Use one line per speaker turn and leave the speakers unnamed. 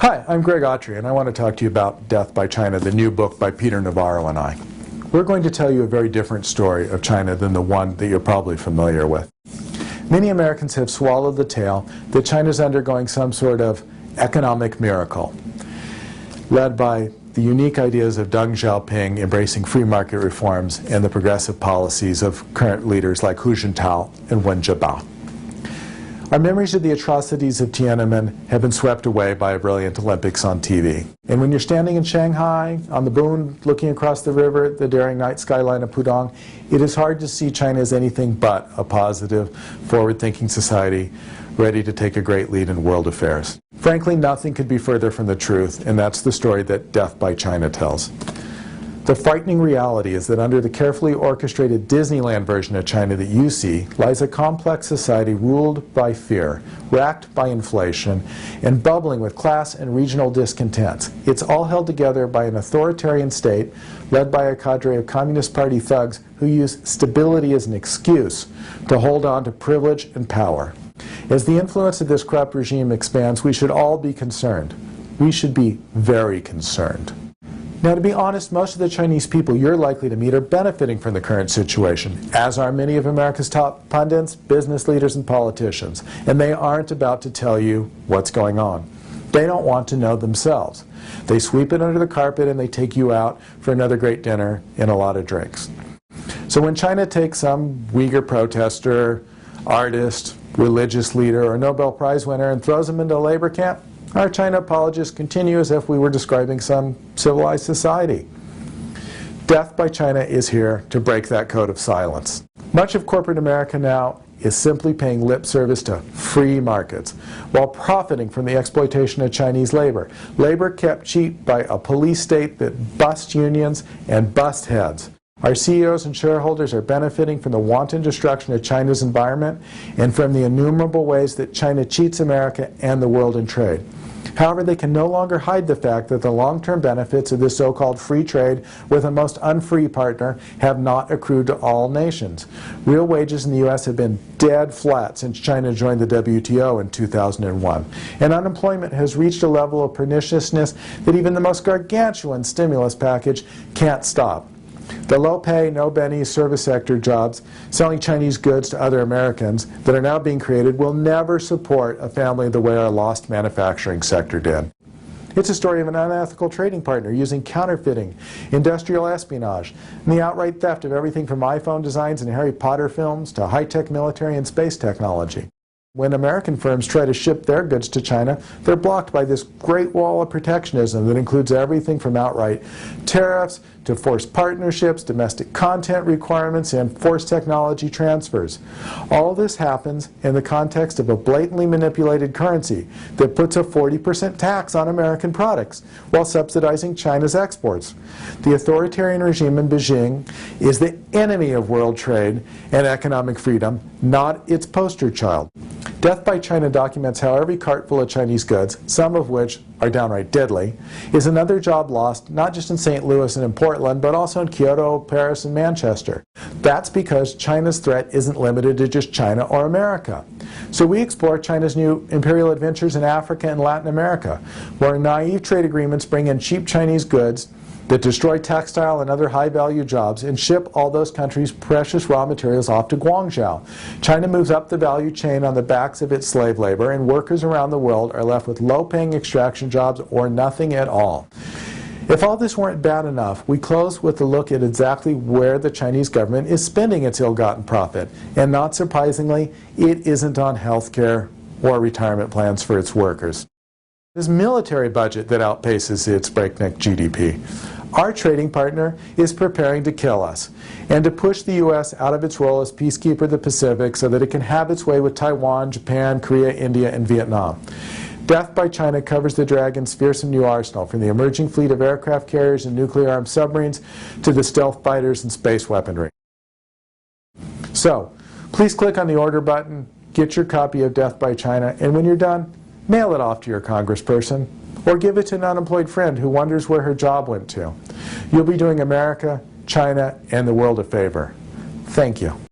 Hi, I'm Greg Autry, and I want to talk to you about Death by China, the new book by Peter Navarro and I. We're going to tell you a very different story of China than the one that you're probably familiar with. Many Americans have swallowed the tale that China's undergoing some sort of economic miracle, led by the unique ideas of Deng Xiaoping embracing free market reforms and the progressive policies of current leaders like Jintao and Wen Jiabao. Our memories of the atrocities of Tiananmen have been swept away by a brilliant Olympics on TV. And when you're standing in Shanghai, on the Boon, looking across the river at the daring night skyline of Pudong, it is hard to see China as anything but a positive, forward-thinking society ready to take a great lead in world affairs. Frankly, nothing could be further from the truth, and that's the story that Death by China tells. The frightening reality is that under the carefully orchestrated Disneyland version of China that you see lies a complex society ruled by fear, racked by inflation, and bubbling with class and regional discontents. It's all held together by an authoritarian state led by a cadre of Communist Party thugs who use stability as an excuse to hold on to privilege and power. As the influence of this corrupt regime expands, we should all be concerned. We should be very concerned. Now, to be honest, most of the Chinese people you're likely to meet are benefiting from the current situation, as are many of America's top pundits, business leaders, and politicians. And they aren't about to tell you what's going on. They don't want to know themselves. They sweep it under the carpet and they take you out for another great dinner and a lot of drinks. So when China takes some Uyghur protester, artist, religious leader, or Nobel Prize winner and throws them into a labor camp, our China apologists continue as if we were describing some civilized society. Death by China is here to break that code of silence. Much of corporate America now is simply paying lip service to free markets while profiting from the exploitation of Chinese labor. Labor kept cheap by a police state that busts unions and busts heads. Our CEOs and shareholders are benefiting from the wanton destruction of China's environment and from the innumerable ways that China cheats America and the world in trade. However, they can no longer hide the fact that the long-term benefits of this so-called free trade with a most unfree partner have not accrued to all nations. Real wages in the U.S. have been dead flat since China joined the WTO in 2001, and unemployment has reached a level of perniciousness that even the most gargantuan stimulus package can't stop. The low-pay, no-benny service sector jobs selling Chinese goods to other Americans that are now being created will never support a family the way our lost manufacturing sector did. It's a story of an unethical trading partner using counterfeiting, industrial espionage, and the outright theft of everything from iPhone designs and Harry Potter films to high-tech military and space technology. When American firms try to ship their goods to China, they're blocked by this great wall of protectionism that includes everything from outright tariffs to forced partnerships, domestic content requirements, and forced technology transfers. All this happens in the context of a blatantly manipulated currency that puts a 40% tax on American products while subsidizing China's exports. The authoritarian regime in Beijing is the enemy of world trade and economic freedom, not its poster child. Death by China documents how every cart full of Chinese goods, some of which are downright deadly, is another job lost not just in St. Louis and in Portland, but also in Kyoto, Paris, and Manchester. That's because China's threat isn't limited to just China or America. So we explore China's new imperial adventures in Africa and Latin America, where naive trade agreements bring in cheap Chinese goods that destroy textile and other high-value jobs and ship all those countries' precious raw materials off to Guangzhou. China moves up the value chain on the backs of its slave labor, and workers around the world are left with low-paying extraction jobs or nothing at all. If all this weren't bad enough, we close with a look at exactly where the Chinese government is spending its ill-gotten profit. And not surprisingly, it isn't on health care or retirement plans for its workers. This military budget that outpaces its breakneck GDP. Our trading partner is preparing to kill us and to push the U.S. out of its role as peacekeeper of the Pacific so that it can have its way with Taiwan, Japan, Korea, India, and Vietnam. Death by China covers the dragon's fearsome new arsenal, from the emerging fleet of aircraft carriers and nuclear-armed submarines to the stealth fighters and space weaponry. So, please click on the order button, get your copy of Death by China, and when you're done, mail it off to your congressperson, or give it to an unemployed friend who wonders where her job went to. You'll be doing America, China, and the world a favor. Thank you.